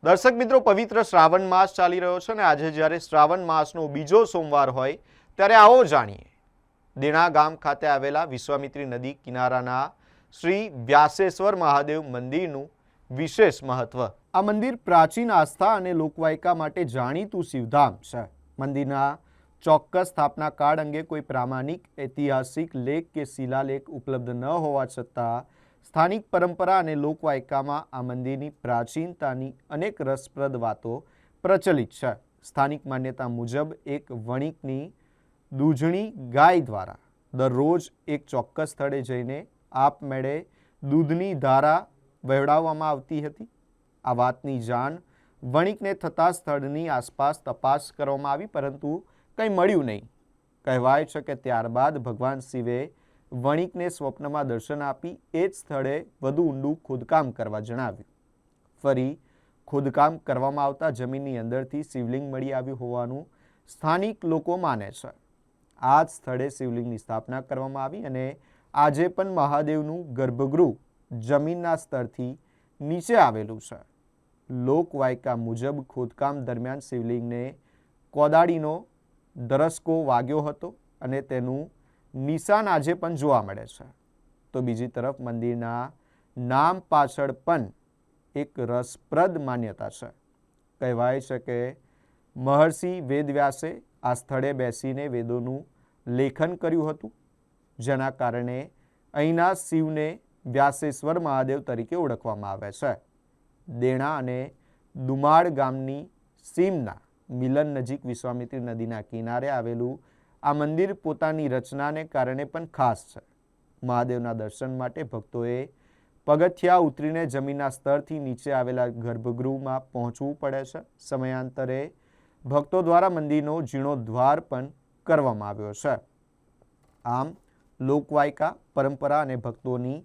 દર્શક મિત્રો, પવિત્ર શ્રાવણ માસ ચાલી રહ્યો છે અને આજે જ્યારે શ્રાવણ માસનો બીજો સોમવાર હોય ત્યારે આવો જાણીએ દેણા ગામ ખાતે આવેલા વિશ્વામિત્રી નદી કિનારાના શ્રી વ્યાસેશ્વર મહાદેવ મંદિરનું વિશેષ મહત્વ। આ મંદિર પ્રાચીન આસ્થા અને લોકવાયકા માટે જાણીતું શિવધામ છે। મંદિરના ચોક્કસ સ્થાપના કાળ અંગે કોઈ પ્રામાણિક ઐતિહાસિક લેખ કે શિલાલેખ ઉપલબ્ધ ન હોવા છતાં સ્થાનિક પરંપરા અને લોકવાયકામાં આ મંદિરની પ્રાચીનતાની અનેક રસપ્રદ વાતો પ્રચલિત છે। સ્થાનિક માન્યતા મુજબ એક વણિકની દૂધણી ગાય દ્વારા દરરોજ એક ચોક્કસ સ્થળે જઈને આપમેળે દૂધની ધારા વહેવડાવવામાં આવતી હતી। આ વાતની જાણ વણિકને થતાં સ્થળની આસપાસ તપાસ કરવામાં આવી, પરંતુ કંઈ મળ્યું નહીં। કહેવાય છે કે ત્યારબાદ ભગવાન શિવે વણિકને સ્વપ્નમાં દર્શન આપી એ જ સ્થળે વધુ ઊંડું ખોદકામ કરવા જણાવ્યું। ફરી ખોદકામ કરવામાં આવતા જમીનની અંદરથી શિવલિંગ મળી આવ્યું હોવાનું સ્થાનિક લોકો માને છે। આ જ સ્થળે શિવલિંગની સ્થાપના કરવામાં આવી અને આજે પણ મહાદેવનું ગર્ભગૃહ જમીનના સ્તરથી નીચે આવેલું છે। લોકવાયકા મુજબ ખોદકામ દરમિયાન શિવલિંગને કોદાળીનો દરસકો વાગ્યો હતો અને તેનું નિશાન આજે પણ જોવા મળે છે। તો બીજી તરફ મંદિરના નામ પાછળ પણ એક રસપ્રદ માન્યતા છે। કહેવાય છે કે મહર્ષિ વેદવ્યાસે આ સ્થળે બેસીને વેદોનું લેખન કર્યું હતું, જેના કારણે અહીંના શિવને વ્યાસેશ્વર મહાદેવ તરીકે ઓળખવામાં આવે છે। દેણા અને દુમાળ ગામની સીમના મિલન નજીક વિશ્વામિત્રી નદીના કિનારે આવેલું આ મંદિર પોતાની રચનાને કારણે પણ ખાસ છે। મહાદેવના દર્શન માટે ભક્તોએ પગથિયા ઉતરીને જમીનના સ્તરથી નીચે આવેલા ગર્ભગૃહમાં પહોંચવું પડે છે। સમયાંતરે ભક્તો દ્વારા મંદિરનો જીર્ણોદ્ધાર પણ કરવામાં આવ્યો છે। આમ લોકવાયકા, પરંપરા અને ભક્તોની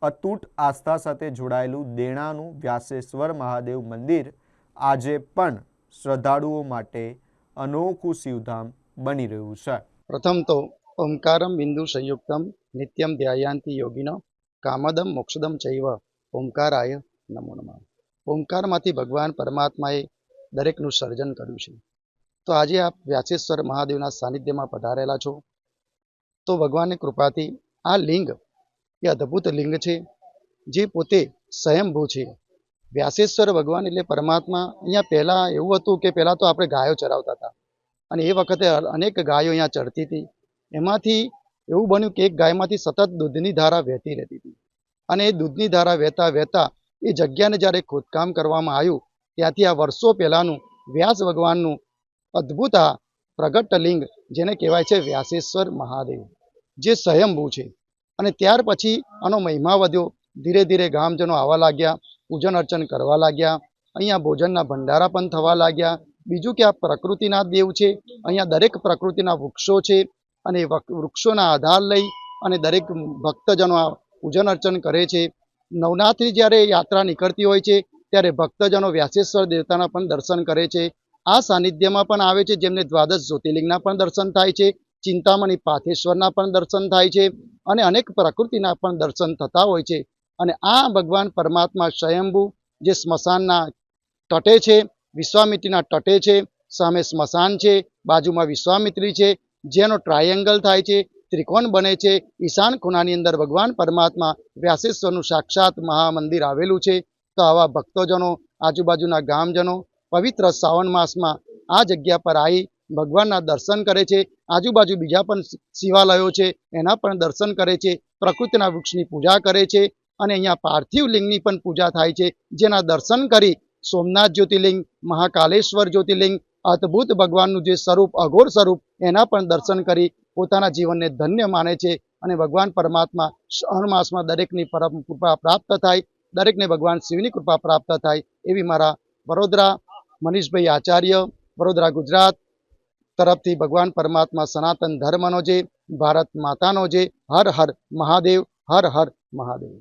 અતૂટ આસ્થા સાથે જોડાયેલું દેણાનું વ્યાસેશ્વર મહાદેવ મંદિર આજે પણ શ્રદ્ધાળુઓ માટે અનોખું શિવધામ બની રહ્યું છે। પ્રથમ તો ઓમકારમ બિંદુ સંયુક્તમ નિત્યમ ધ્યાયાંતિ યોગિનો કામદમ મોક્ષદમ ચૈવ ઓમકારાય નમો નમઃ। ઓમકારમાંથી ભગવાન પરમાત્માએ દરેકનું સર્જન કર્યું છે। તો આજે આપ વ્યાસેશ્વર મહાદેવના સાનિધ્યમાં પધારેલા છો, તો ભગવાનની કૃપાથી આ લિંગ એ અદ્ભુત લિંગ છે, જે પોતે સ્વયંભૂ છે। વ્યાસેશ્વર ભગવાન એટલે પરમાત્મા। અહીંયા પહેલાં એવું હતું કે પહેલાં તો આપણે ગાયો ચરાવતા હતા અને એ વખતે અનેક ગાયો અહીંયા ચરતી હતી। એમાંથી એવું બન્યું કે એક ગાયમાંથી સતત દૂધની ધારા વહેતી રહેતી હતી અને એ દૂધની ધારા વહેતા વહેતા એ જગ્યાને જ્યારે ખોદકામ કરવામાં આવ્યું, ત્યાંથી આ વર્ષો પહેલાંનું વ્યાસ ભગવાનનું અદ્ભુત આ પ્રગટ લિંગ, જેને કહેવાય છે વ્યાસેશ્વર મહાદેવ, જે સ્વયંભૂ છે। અને ત્યાર પછી આનો મહિમા વધ્યો, ધીરે ધીરે ગામજનો આવવા લાગ્યા, પૂજન અર્ચન કરવા લાગ્યા, અહીંયા ભોજનના ભંડારા પણ થવા લાગ્યા। બીજું કે આ પ્રકૃતિના દેવ છે, અહીંયા દરેક પ્રકૃતિના વૃક્ષો છે અને વૃક્ષોના આધાર લઈ અને દરેક ભક્તજનો આ પૂજન અર્ચન કરે છે। નવનાથની જ્યારે યાત્રા નીકળતી હોય છે ત્યારે ભક્તજનો વ્યાસેશ્વર દેવતાના પણ દર્શન કરે છે। આ સાનિધ્યમાં પણ આવે છે, જેમને દ્વાદશ જ્યોતિર્લિંગના પણ દર્શન થાય છે, ચિંતામણી પાથેશ્વરના પણ દર્શન થાય છે અને અનેક પ્રકૃતિના પણ દર્શન થતા હોય છે। અને આ ભગવાન પરમાત્મા સ્વયંભૂ જે સ્મશાનના તટે છે, વિશ્વામિત્રીના તટે છે, સામે સ્મશાન છે, બાજુમાં વિશ્વામિત્રી છે, જેનો ટ્રાયેંગલ થાય છે, ત્રિકોણ બને છે। ઈશાન ખૂણાની અંદર ભગવાન પરમાત્મા વ્યાસેશ્વરનું સાક્ષાત મહામંદિર આવેલું છે। તો આવા ભક્તોજનો, આજુબાજુના ગામજનો પવિત્ર શ્રાવણ માસમાં આ જગ્યા પર આવી ભગવાનના દર્શન કરે છે। આજુબાજુ બીજા પણ શિવાલયો છે, એના પણ દર્શન કરે છે, પ્રકૃતિના વૃક્ષની પૂજા કરે છે અને અહીંયા પાર્થિવ લિંગની પણ પૂજા થાય છે, જેના દર્શન કરી સોમનાથ જ્યોતિર્લિંગ, મહાકાલેશ્વર જ્યોતિર્લિંગ, અદ્ભુત ભગવાનનું જે સ્વરૂપ, અઘોર સ્વરૂપ, એના પણ દર્શન કરી પોતાના જીવનને ધન્ય માને છે। અને ભગવાન પરમાત્મા શ્રાવણ માસમાં દરેકની પરમ કૃપા પ્રાપ્ત થાય, દરેકને ભગવાન શિવની કૃપા પ્રાપ્ત થાય એવી મારા વડોદરા મનીષભાઈ આચાર્ય, વડોદરા ગુજરાત તરફથી ભગવાન પરમાત્મા સનાતન ધર્મનો જે, ભારત માતાનો જે, હર હર મહાદેવ, હર હર મહાદેવ।